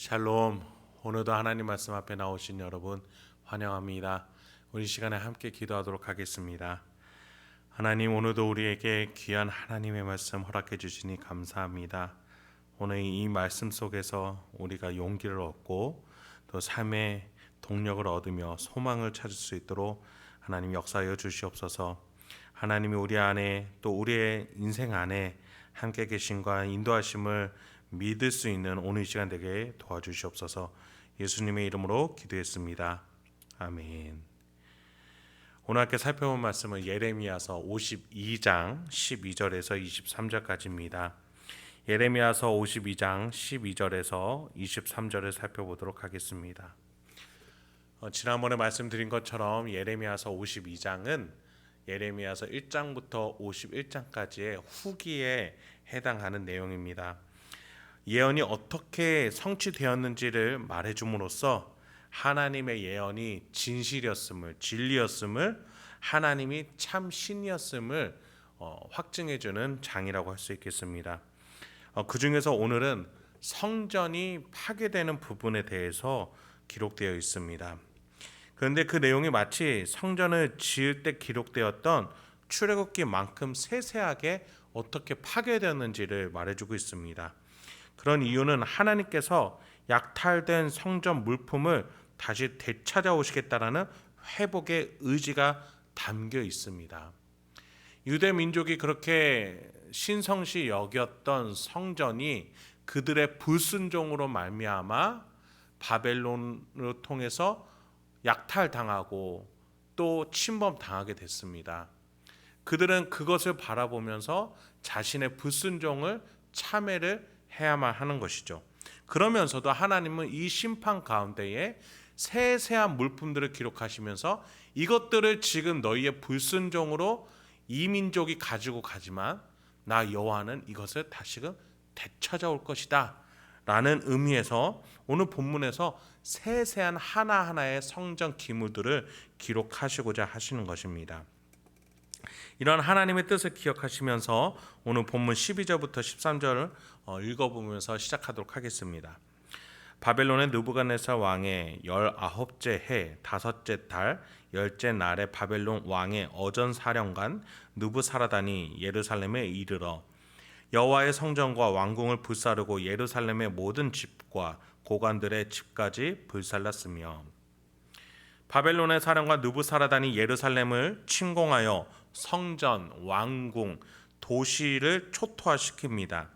샬롬. 오늘도 하나님 말씀 앞에 나오신 여러분 환영합니다. 우리 시간에 함께 기도하도록 하겠습니다. 하나님, 오늘도 우리에게 귀한 하나님의 말씀 허락해 주시니 감사합니다. 오늘 이 말씀 속에서 우리가 용기를 얻고 또 삶의 동력을 얻으며 소망을 찾을 수 있도록 하나님 역사하여 주시옵소서. 하나님이 우리 안에 또 우리의 인생 안에 함께 계심과 인도하심을 믿을 수 있는 오늘 이 시간 되게 도와주시옵소서. 예수님의 이름으로 기도했습니다. 아멘. 오늘 함께 살펴본 말씀은 예레미야서 52장 12절에서 23절까지입니다. 예레미야서 52장 12절에서 23절을 살펴보도록 하겠습니다. 지난번에 말씀드린 것처럼 예레미야서 52장은 예레미야서 1장부터 51장까지의 후기에 해당하는 내용입니다. 예언이 어떻게 성취되었는지를 말해줌으로써 하나님의 예언이 진실이었음을, 진리였음을, 하나님이 참 신이었음을 확증해주는 장이라고 할 수 있겠습니다. 그 중에서 오늘은 성전이 파괴되는 부분에 대해서 기록되어 있습니다. 그런데 그 내용이 마치 성전을 지을 때 기록되었던 출애굽기만큼 세세하게 어떻게 파괴되었는지를 말해주고 있습니다. 그런 이유는 하나님께서 약탈된 성전 물품을 다시 되찾아오시겠다라는 회복의 의지가 담겨 있습니다. 유대 민족이 그렇게 신성시 여겼던 성전이 그들의 불순종으로 말미암아 바벨론을 통해서 약탈당하고 또 침범당하게 됐습니다. 그들은 그것을 바라보면서 자신의 불순종을 참회를 해야만 하는 것이죠. 그러면서도 하나님은 이 심판 가운데에 세세한 물품들을 기록하시면서 이것들을 지금 너희의 불순종으로 이 민족이 가지고 가지만 나 여호와는 이것을 다시금 되찾아올 것이다 라는 의미에서 오늘 본문에서 세세한 하나하나의 성전 기물들을 기록하시고자 하시는 것입니다. 이런 하나님의 뜻을 기억하시면서 오늘 본문 12절부터 13절을 읽어보면서 시작하도록 하겠습니다. 바벨론의 느부갓네살 왕의 19째 해 5째 달 10째 날에 바벨론 왕의 어전사령관 느부사라단이 예루살렘에 이르러 여호와의 성전과 왕궁을 불사르고 예루살렘의 모든 집과 고관들의 집까지 불살랐으며 바벨론의 사령관 느부사라단이 예루살렘을 침공하여 성전, 왕궁, 도시를 초토화시킵니다.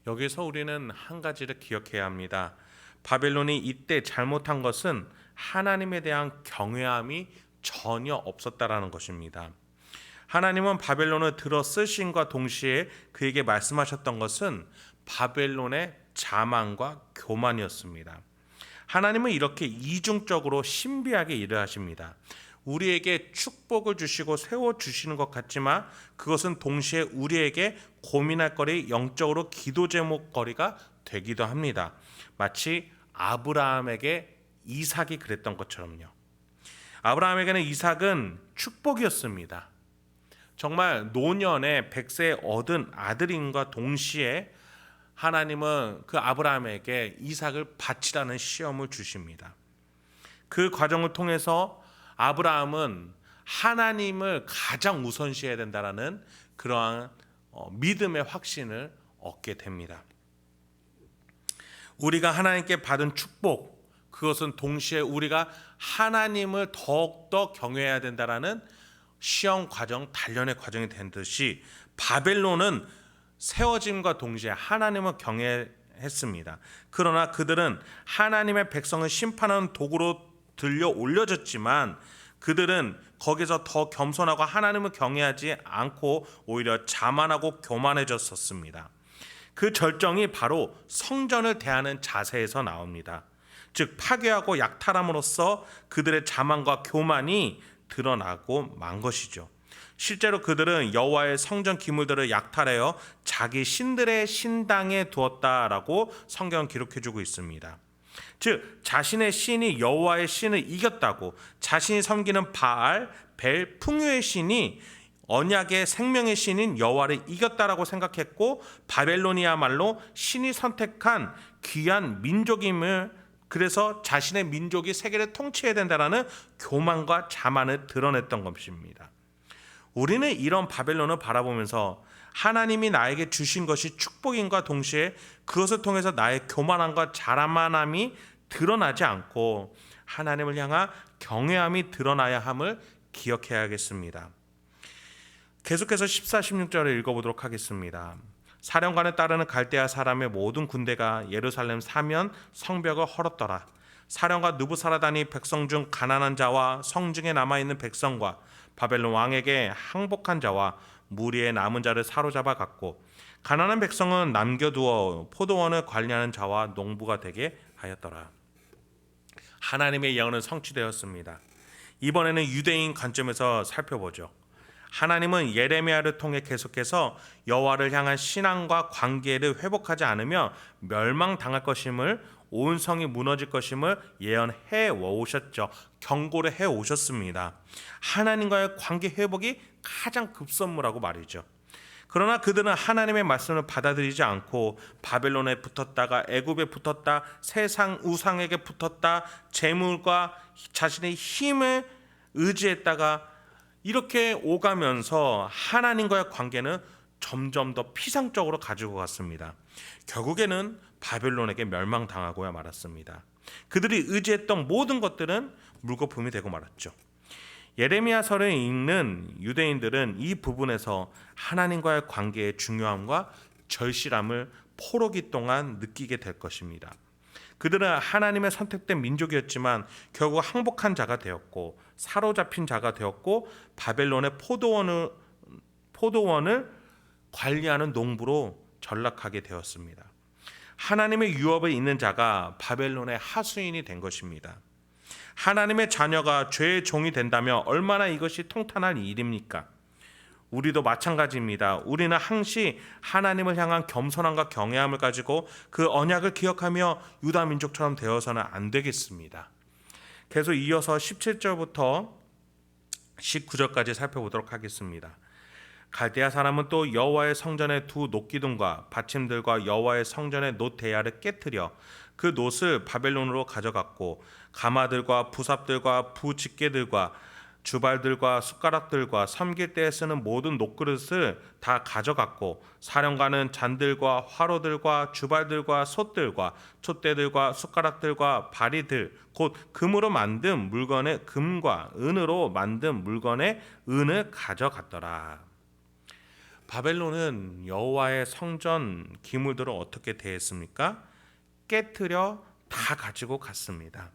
여기서 우리는 한 가지를 기억해야 합니다. 바벨론이 이때 잘못한 것은 하나님에 대한 경외함이 전혀 없었다라는 것입니다. 하나님은 바벨론을 들어 쓰신과 동시에 그에게 말씀하셨던 것은 바벨론의 자만과 교만이었습니다. 하나님은 이렇게 이중적으로 신비하게 일을 하십니다. 우리에게 축복을 주시고 세워주시는 것 같지만 그것은 동시에 우리에게 고민할 거리, 영적으로 기도 제목 거리가 되기도 합니다. 마치 아브라함에게 이삭이 그랬던 것처럼요. 아브라함에게는 이삭은 축복이었습니다. 정말 노년에 100세 얻은 아들임과 동시에 하나님은 그 아브라함에게 이삭을 바치라는 시험을 주십니다. 그 과정을 통해서 아브라함은 하나님을 가장 우선시해야 된다라는 그러한 믿음의 확신을 얻게 됩니다. 우리가 하나님께 받은 축복, 그것은 동시에 우리가 하나님을 더욱더 경외해야 된다라는 시험 과정, 단련의 과정이 된 듯이 바벨론은 세워짐과 동시에 하나님을 경외했습니다. 그러나 그들은 하나님의 백성을 심판하는 도구로 들려 올려졌지만 그들은 거기서 더 겸손하고 하나님을 경외하지 않고 오히려 자만하고 교만해졌었습니다. 그 절정이 바로 성전을 대하는 자세에서 나옵니다. 즉 파괴하고 약탈함으로써 그들의 자만과 교만이 드러나고 만 것이죠. 실제로 그들은 여호와의 성전 기물들을 약탈하여 자기 신들의 신당에 두었다라고 성경은 기록해주고 있습니다. 즉 자신의 신이 여호와의 신을 이겼다고, 자신이 섬기는 바알, 벨, 풍요의 신이 언약의 생명의 신인 여호와를 이겼다라고 생각했고 바벨론이야말로 신이 선택한 귀한 민족임을, 그래서 자신의 민족이 세계를 통치해야 된다라는 교만과 자만을 드러냈던 것입니다. 우리는 이런 바벨론을 바라보면서 하나님이 나에게 주신 것이 축복인과 동시에 그것을 통해서 나의 교만함과 자만함이 드러나지 않고 하나님을 향한 경외함이 드러나야 함을 기억해야겠습니다. 계속해서 14, 16절을 읽어보도록 하겠습니다. 사령관에 따르는 갈대아 사람의 모든 군대가 예루살렘 사면 성벽을 헐었더라. 사령관 느부사라단이 백성 중 가난한 자와 성중에 남아있는 백성과 바벨론 왕에게 항복한 자와 무리의 남은 자를 사로잡아 갔고, 가난한 백성은 남겨두어 포도원을 관리하는 자와 농부가 되게 하였더라. 하나님의 예언은 성취되었습니다. 이번에는 유대인 관점에서 살펴보죠. 하나님은 예레미야를 통해 계속해서 여호와를 향한 신앙과 관계를 회복하지 않으며 멸망당할 것임을, 온 성이 무너질 것임을 예언해 오셨죠. 경고를 해 오셨습니다. 하나님과의 관계 회복이 가장 급선무라고 말이죠. 그러나 그들은 하나님의 말씀을 받아들이지 않고 바벨론에 붙었다가 애굽에 붙었다, 세상 우상에게 붙었다, 재물과 자신의 힘을 의지했다가 이렇게 오가면서 하나님과의 관계는 점점 더 피상적으로 가지고 갔습니다. 결국에는 바벨론에게 멸망당하고야 말았습니다. 그들이 의지했던 모든 것들은 물거품이 되고 말았죠. 예레미야서를 읽는 유대인들은 이 부분에서 하나님과의 관계의 중요함과 절실함을 포로기 동안 느끼게 될 것입니다. 그들은 하나님의 선택된 민족이었지만 결국 항복한 자가 되었고 사로잡힌 자가 되었고 바벨론의 포도원을 관리하는 농부로 전락하게 되었습니다. 하나님의 유업에 있는 자가 바벨론의 하수인이 된 것입니다. 하나님의 자녀가 죄의 종이 된다면 얼마나 이것이 통탄할 일입니까? 우리도 마찬가지입니다. 우리는 항시 하나님을 향한 겸손함과 경외함을 가지고 그 언약을 기억하며 유다 민족처럼 되어서는 안 되겠습니다. 계속 이어서 17절부터 19절까지 살펴보도록 하겠습니다. 갈대아 사람은 또 여호와의 성전의 두 놋기둥과 받침들과 여호와의 성전의 놋 대야를 깨뜨려 그 놋을 바벨론으로 가져갔고, 가마들과 부삽들과 부집게들과 주발들과 숟가락들과 섬길 때에 쓰는 모든 놋그릇을 다 가져갔고, 사령관은 잔들과 화로들과 주발들과 솥들과 촛대들과 숟가락들과 바리들 곧 금으로 만든 물건의 금과 은으로 만든 물건의 은을 가져갔더라. 바벨론은 여호와의 성전 기물들을 어떻게 대했습니까? 깨트려 다 가지고 갔습니다.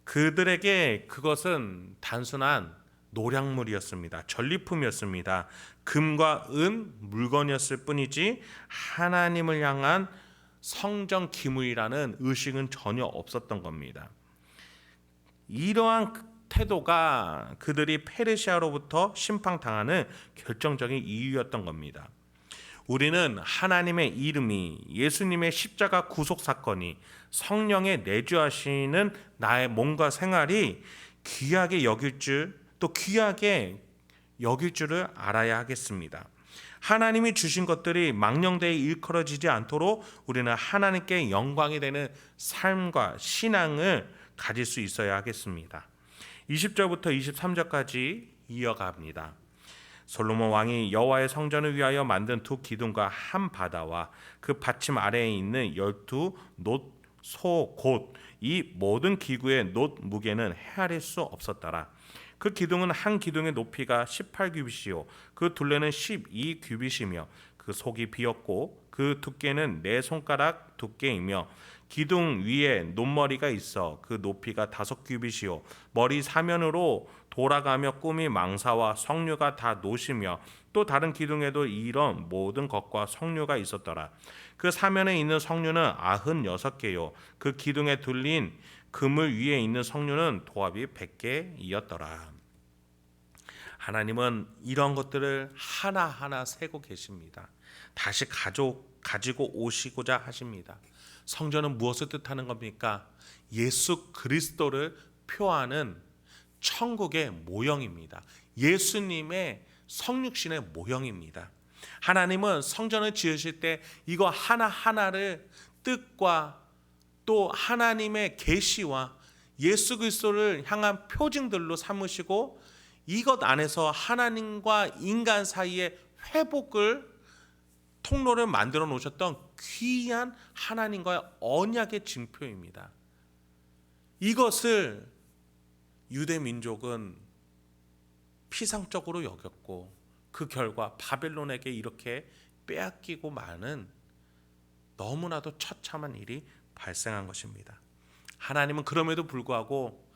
그들에게 그것은 단순한 노략물이었습니다. 전리품이었습니다. 금과 은 물건이었을 뿐이지 하나님을 향한 성전 기물이라는 의식은 전혀 없었던 겁니다. 이러한 태도가 그들이 페르시아로부터 심판당하는 결정적인 이유였던 겁니다. 우리는 하나님의 이름이, 예수님의 십자가 구속 사건이, 성령의 내주하시는 나의 몸과 생활이 귀하게 여길 줄, 또 귀하게 여길 줄을 알아야 하겠습니다. 하나님이 주신 것들이 망령되이 일컬어지지 않도록 우리는 하나님께 영광이 되는 삶과 신앙을 가질 수 있어야 하겠습니다. 20절부터 23절까지 이어갑니다. 솔로몬 왕이 여호와의 성전을 위하여 만든 두 기둥과 한 바다와 그 받침 아래에 있는 12 놋소 곧 이 모든 기구의 놋 무게는 헤아릴 수 없었더라. 그 기둥은 한 기둥의 높이가 18규빗이요 그 둘레는 12규빗이며 그 속이 비었고 그 두께는 4손가락 두께이며 기둥 위에 놋머리가 있어 그 높이가 5규빗이요 머리 사면으로 돌아가며 꿈이 망사와 석류가 다 놋이며 또 다른 기둥에도 이런 모든 것과 석류가 있었더라. 그 사면에 있는 석류는 96개요 그 기둥에 둘린 그물 위에 있는 석류는 도합이 100개이었더라. 하나님은 이런 것들을 하나하나 세고 계십니다. 다시 가지고 오시고자 하십니다. 성전은 무엇을 뜻하는 겁니까? 예수 그리스도를 표하는 천국의 모형입니다. 예수님의 성육신의 모형입니다. 하나님은 성전을 지으실 때 이거 하나하나를 뜻과 또 하나님의 계시와 예수 그리스도를 향한 표징들로 삼으시고 이것 안에서 하나님과 인간 사이의 회복을 통로를 만들어 놓으셨던 귀한 하나님과의 언약의 징표입니다. 이것을 유대 민족은 피상적으로 여겼고 그 결과 바벨론에게 이렇게 빼앗기고 마는 너무나도 처참한 일이 발생한 것입니다. 하나님은 그럼에도 불구하고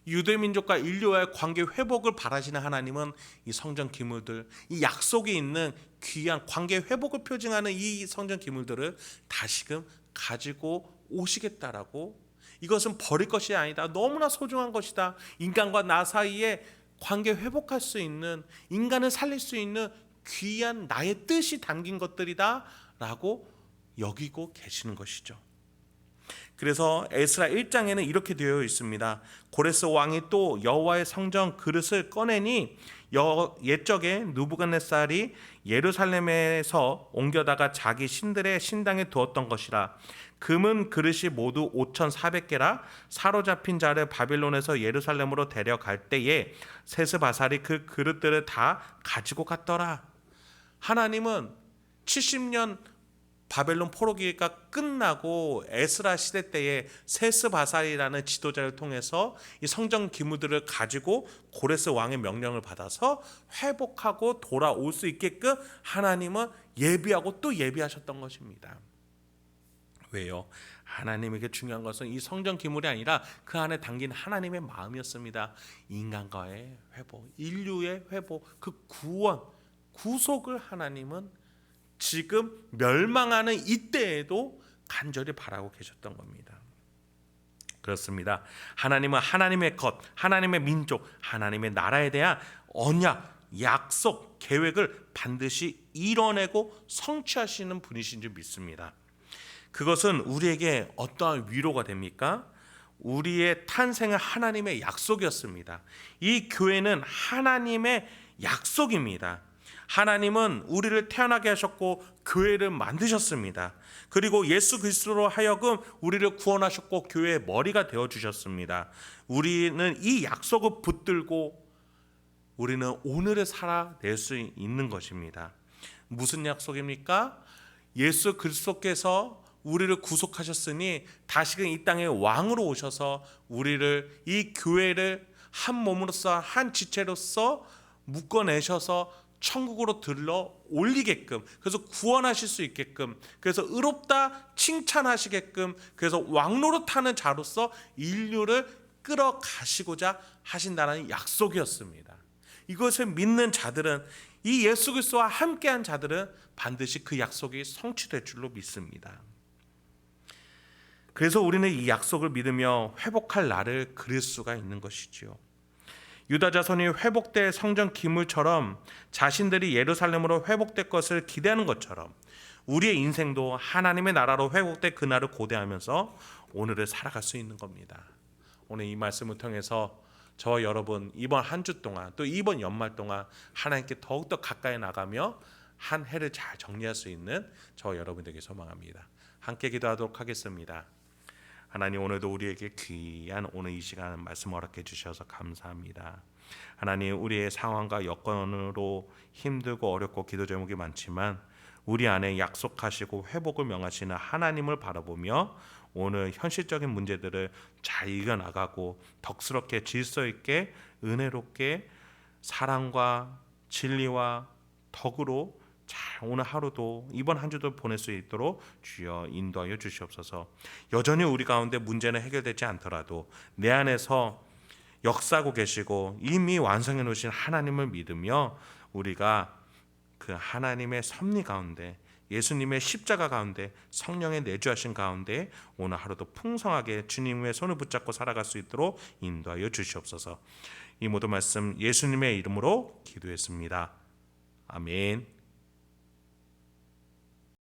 유대 민족과 인류와의 관계 회복을 바라시는 하나님은 이 성전 기물들, 이 약속이 있는 귀한 관계 회복을 표징하는 이 성전 기물들을 다시금 가지고 오시겠다라고, 이것은 버릴 것이 아니다, 너무나 소중한 것이다, 인간과 나 사이에 관계 회복할 수 있는, 인간을 살릴 수 있는 귀한 나의 뜻이 담긴 것들이다 라고 여기고 계시는 것이죠. 그래서 에스라 1장에는 이렇게 되어 있습니다. 고레스 왕이 또 여호와의 성전 그릇을 꺼내니 옛적에 느부갓네살이 예루살렘에서 옮겨다가 자기 신들의 신당에 두었던 것이라. 금은 그릇이 모두 5,400개라. 사로잡힌 자를 바빌론에서 예루살렘으로 데려갈 때에 세스바살이 그 그릇들을 다 가지고 갔더라. 하나님은 70년 바벨론 포로기가 끝나고 에스라 시대 때에 세스바살이라는 지도자를 통해서 이 성전 기물들을 가지고 고레스 왕의 명령을 받아서 회복하고 돌아올 수 있게끔 하나님은 예비하고 또 예비하셨던 것입니다. 왜요? 하나님에게 중요한 것은 이 성전 기물이 아니라 그 안에 담긴 하나님의 마음이었습니다. 인간과의 회복, 인류의 회복, 그 구원, 구속을 하나님은 지금 멸망하는 이때에도 간절히 바라고 계셨던 겁니다. 그렇습니다. 하나님은 하나님의 것, 하나님의 민족, 하나님의 나라에 대한 언약, 약속, 계획을 반드시 이뤄내고 성취하시는 분이신 줄 믿습니다. 그것은 우리에게 어떠한 위로가 됩니까? 우리의 탄생은 하나님의 약속이었습니다. 이 교회는 하나님의 약속입니다. 하나님은 우리를 태어나게 하셨고 교회를 만드셨습니다. 그리고 예수 그리스도로 하여금 우리를 구원하셨고 교회의 머리가 되어주셨습니다. 우리는 이 약속을 붙들고 우리는 오늘을 살아낼 수 있는 것입니다. 무슨 약속입니까? 예수 그리스도께서 우리를 구속하셨으니 다시금 이 땅에 왕으로 오셔서 우리를, 이 교회를 한 몸으로서 한 지체로서 묶어내셔서 천국으로 들러 올리게끔, 그래서 구원하실 수 있게끔, 그래서 의롭다 칭찬하시게끔, 그래서 왕노릇하는 자로서 인류를 끌어가시고자 하신다는 약속이었습니다. 이것을 믿는 자들은, 이 예수 그리스도와 함께한 자들은 반드시 그 약속이 성취될 줄로 믿습니다. 그래서 우리는 이 약속을 믿으며 회복할 날을 그릴 수가 있는 것이지요. 유다 자손이 회복될 성전 기물처럼 자신들이 예루살렘으로 회복될 것을 기대하는 것처럼 우리의 인생도 하나님의 나라로 회복될 그날을 고대하면서 오늘을 살아갈 수 있는 겁니다. 오늘 이 말씀을 통해서 저와 여러분 이번 한 주 동안 또 이번 연말 동안 하나님께 더욱더 가까이 나가며 한 해를 잘 정리할 수 있는 저와 여러분 되길 소망합니다. 함께 기도하도록 하겠습니다. 하나님, 오늘도 우리에게 귀한 오늘 이 시간 말씀 허락해 주셔서 감사합니다. 하나님, 우리의 상황과 여건으로 힘들고 어렵고 기도 제목이 많지만 우리 안에 약속하시고 회복을 명하시는 하나님을 바라보며 오늘 현실적인 문제들을 잘 이겨나가고 덕스럽게 질서 있게 은혜롭게 사랑과 진리와 덕으로 잘 오늘 하루도 이번 한 주도 보낼 수 있도록 주여 인도하여 주시옵소서. 여전히 우리 가운데 문제는 해결되지 않더라도 내 안에서 역사하고 계시고 이미 완성해 놓으신 하나님을 믿으며 우리가 그 하나님의 섭리 가운데, 예수님의 십자가 가운데, 성령의 내주하신 가운데 오늘 하루도 풍성하게 주님의 손을 붙잡고 살아갈 수 있도록 인도하여 주시옵소서. 이 모든 말씀 예수님의 이름으로 기도했습니다. 아멘.